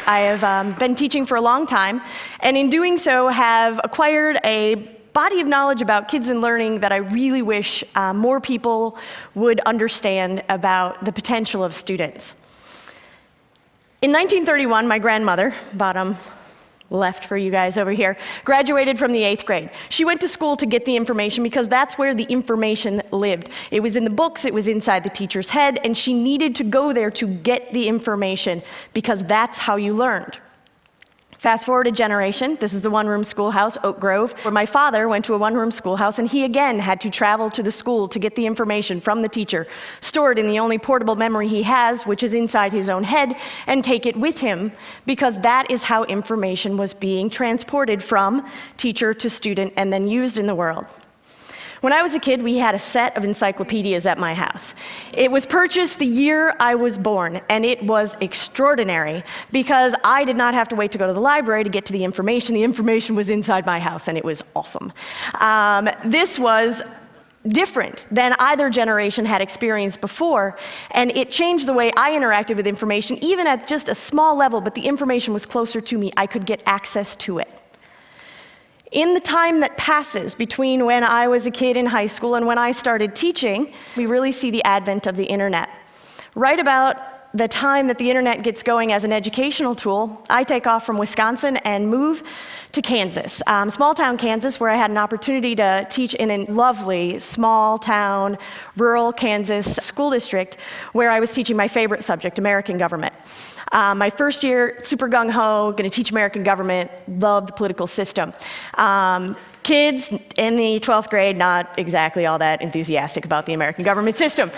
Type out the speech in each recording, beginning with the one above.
I have been teaching for a long time, and in doing so have acquired a body of knowledge about kids and learning that I really wish more people would understand about the potential of students. In 1931, my grandmother, bottom left for you guys over here, graduated from the 8th grade. She went to school to get the information because that's where the information lived. It was in the books, it was inside the teacher's head, and she needed to go there to get the information because that's how you learned. Fast forward a generation, this is the one-room schoolhouse, Oak Grove, where my father went to a one-room schoolhouse, and he again had to travel to the school to get the information from the teacher, stored in the only portable memory he has, which is inside his own head, and take it with him, because that is how information was being transported from teacher to student and then used in the world. When I was a kid, we had a set of encyclopedias at my house. It was purchased the year I was born, and it was extraordinary because I did not have to wait to go to the library to get to the information. The information was inside my house, and it was awesome. This was different than either generation had experienced before, and it changed the way I interacted with information, even at just a small level, but the information was closer to me. I could get access to it. In the time that passes between when I was a kid in high school and when I started teaching, we really see the advent of the internet. Right about the time that the internet gets going as an educational tool, I take off from Wisconsin and move to Kansas, small town Kansas, where I had an opportunity to teach in a lovely small town, rural Kansas school district, where I was teaching my favorite subject, American government. My first year, super gung-ho, going to teach American government, loved the political system. Kids in the 12th grade, not exactly all that enthusiastic about the American government system.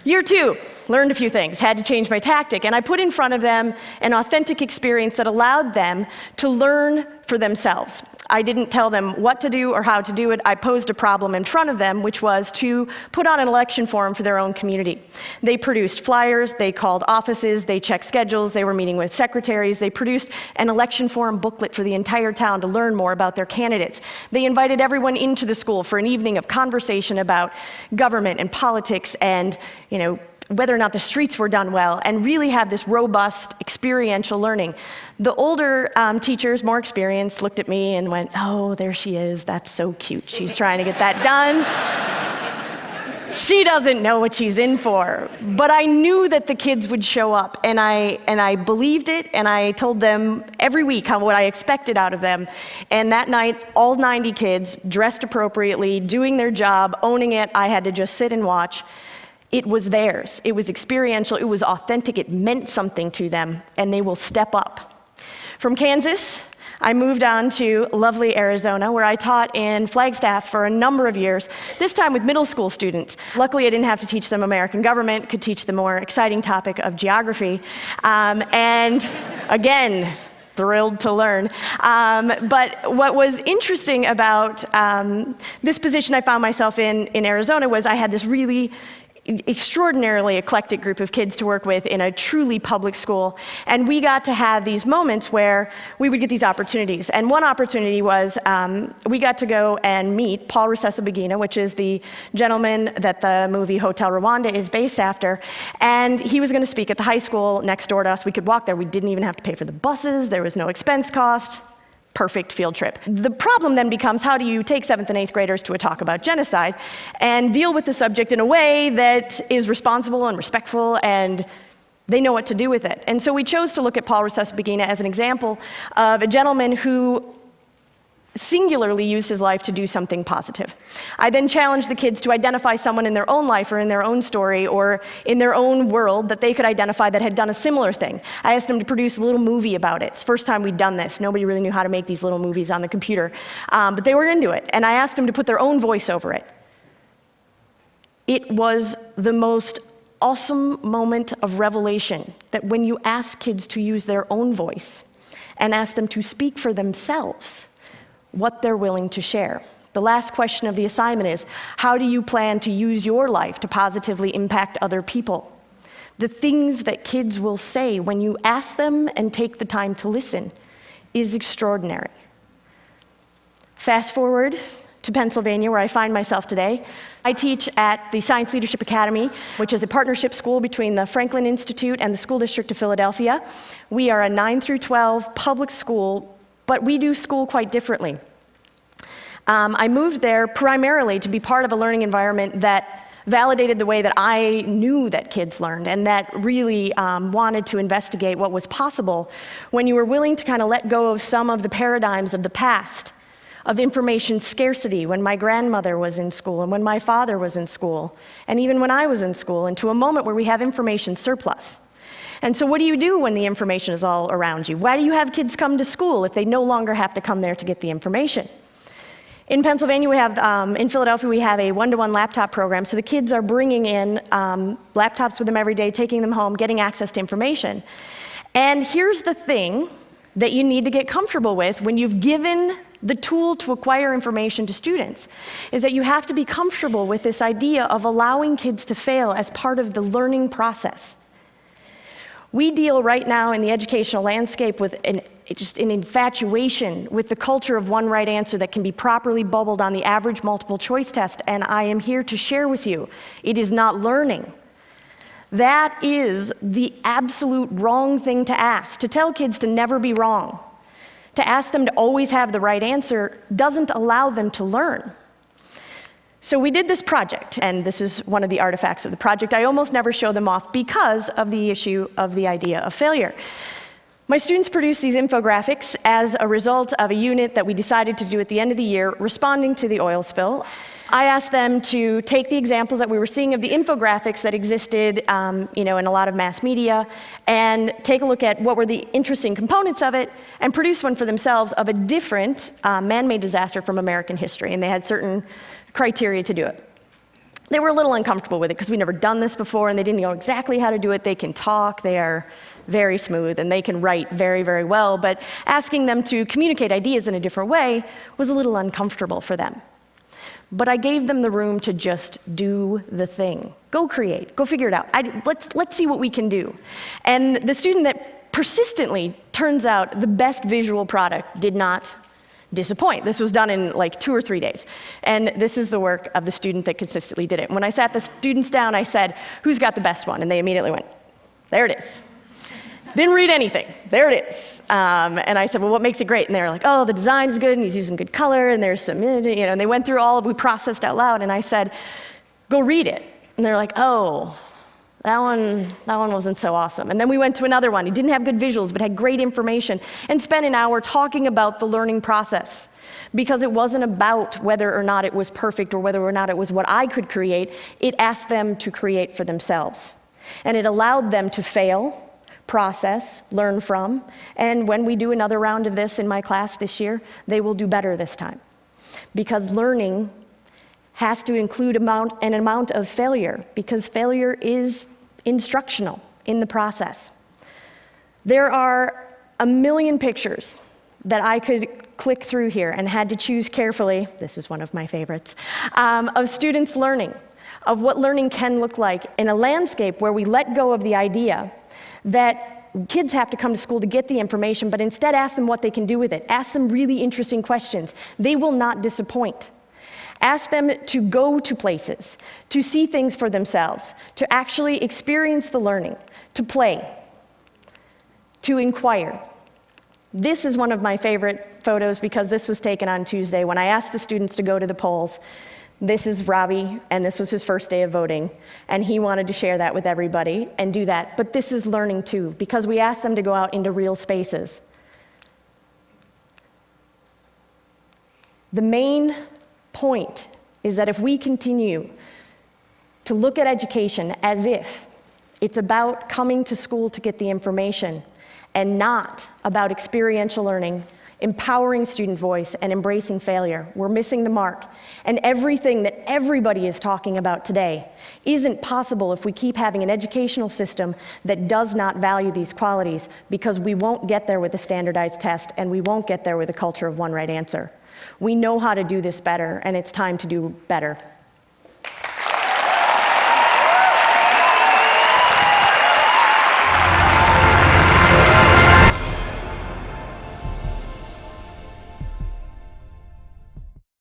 Year 2, learned a few things, had to change my tactic, and I put in front of them an authentic experience that allowed them to learn for themselves. I didn't tell them what to do or how to do it. I posed a problem in front of them, which was to put on an election form for their own community. They produced flyers, they called offices, they checked schedules, they were meeting with secretaries, they produced an election form booklet for the entire town to learn more about their candidates. They invited everyone into the school for an evening of conversation about government and politics and, whether or not the streets were done well, and really have this robust experiential learning. The older teachers, more experienced, looked at me and went, "Oh, there she is, that's so cute. She's trying to get that done. She doesn't know what she's in for." But I knew that the kids would show up, and I believed it, and I told them every week what I expected out of them. And that night, all 90 kids, dressed appropriately, doing their job, owning it. I had to just sit and watch. It was theirs. It was experiential. It was authentic. It meant something to them, and they will step up. From Kansas, I moved on to lovely Arizona, where I taught in Flagstaff for a number of years, this time with middle school students. Luckily, I didn't have to teach them American government, could teach the more exciting topic of geography. And again, thrilled to learn. But what was interesting about this position I found myself in Arizona was I had this really extraordinarily eclectic group of kids to work with in a truly public school. And we got to have these moments where we would get these opportunities. And one opportunity was we got to go and meet Paul Rusesabagina, which is the gentleman that the movie Hotel Rwanda is based after. And he was going to speak at the high school next door to us. We could walk there. We didn't even have to pay for the buses. There was no expense cost. Perfect field trip. The problem then becomes, how do you take 7th and 8th graders to a talk about genocide and deal with the subject in a way that is responsible and respectful and they know what to do with it? And so we chose to look at Paul Rusesabagina as an example of a gentleman who singularly used his life to do something positive. I then challenged the kids to identify someone in their own life or in their own story or in their own world that they could identify that had done a similar thing. I asked them to produce a little movie about it. It's the first time we'd done this. Nobody really knew how to make these little movies on the computer, but they were into it. And I asked them to put their own voice over it. It was the most awesome moment of revelation that when you ask kids to use their own voice and ask them to speak for themselves, what they're willing to share. The last question of the assignment is, how do you plan to use your life to positively impact other people? The things that kids will say when you ask them and take the time to listen is extraordinary. Fast forward to Pennsylvania, where I find myself today. I teach at the Science Leadership Academy, which is a partnership school between the Franklin Institute and the School District of Philadelphia. We are a 9 through 12 public school, but we do school quite differently. I moved there primarily to be part of a learning environment that validated the way that I knew that kids learned, and that really wanted to investigate what was possible when you were willing to kind of let go of some of the paradigms of the past, of information scarcity when my grandmother was in school and when my father was in school, and even when I was in school, into a moment where we have information surplus. And so what do you do when the information is all around you? Why do you have kids come to school if they no longer have to come there to get the information? In Pennsylvania, we have, in Philadelphia, we have a one-to-one laptop program, so the kids are bringing in laptops with them every day, taking them home, getting access to information. And here's the thing that you need to get comfortable with when you've given the tool to acquire information to students, is that you have to be comfortable with this idea of allowing kids to fail as part of the learning process. We deal right now in the educational landscape with just an infatuation with the culture of one right answer that can be properly bubbled on the average multiple choice test, and I am here to share with you, it is not learning. That is the absolute wrong thing to ask. To tell kids to never be wrong, to ask them to always have the right answer, doesn't allow them to learn. So we did this project, and this is one of the artifacts of the project. I almost never show them off because of the issue of the idea of failure. My students produced these infographics as a result of a unit that we decided to do at the end of the year, responding to the oil spill. I asked them to take the examples that we were seeing of the infographics that existed in a lot of mass media, and take a look at what were the interesting components of it, and produce one for themselves of a different man-made disaster from American history, and they had certain criteria to do it. They were a little uncomfortable with it because we'd never done this before, and they didn't know exactly how to do it. They can talk, they are very smooth, and they can write very, very well, but asking them to communicate ideas in a different way was a little uncomfortable for them. But I gave them the room to just do the thing. Go create, go figure it out. Let's see what we can do. And the student that persistently turns out the best visual product did not disappoint. This was done in like 2 or 3 days. And this is the work of the student that consistently did it. When I sat the students down, I said, who's got the best one? And they immediately went, there it is. Didn't read anything. There it is. And I said, well, what makes it great? And they were like, oh, the design is good, and he's using good color, and there's some, and they went through we processed out loud, and I said, go read it. And they're like, oh, that one wasn't so awesome. And then we went to another one. He didn't have good visuals, but had great information, and spent an hour talking about the learning process. Because it wasn't about whether or not it was perfect or whether or not it was what I could create. It asked them to create for themselves. And it allowed them to fail, process, learn from, and when we do another round of this in my class this year, they will do better this time. Because learning has to include an amount of failure, because failure is instructional in the process. There are a million pictures that I could click through here and had to choose carefully, this is one of my favorites, of students learning, of what learning can look like in a landscape where we let go of the idea that kids have to come to school to get the information, but instead ask them what they can do with it. Ask them really interesting questions. They will not disappoint. Ask them to go to places, to see things for themselves, to actually experience the learning, to play, to inquire. This is one of my favorite photos because this was taken on Tuesday when I asked the students to go to the polls. This is Robbie, and this was his first day of voting, and he wanted to share that with everybody and do that. But this is learning too, because we asked them to go out into real spaces. The main point is that if we continue to look at education as if it's about coming to school to get the information and not about experiential learning, empowering student voice, and embracing failure, we're missing the mark. And everything that everybody is talking about today isn't possible if we keep having an educational system that does not value these qualities, because we won't get there with a standardized test, and we won't get there with a culture of one right answer. We know how to do this better, and it's time to do better.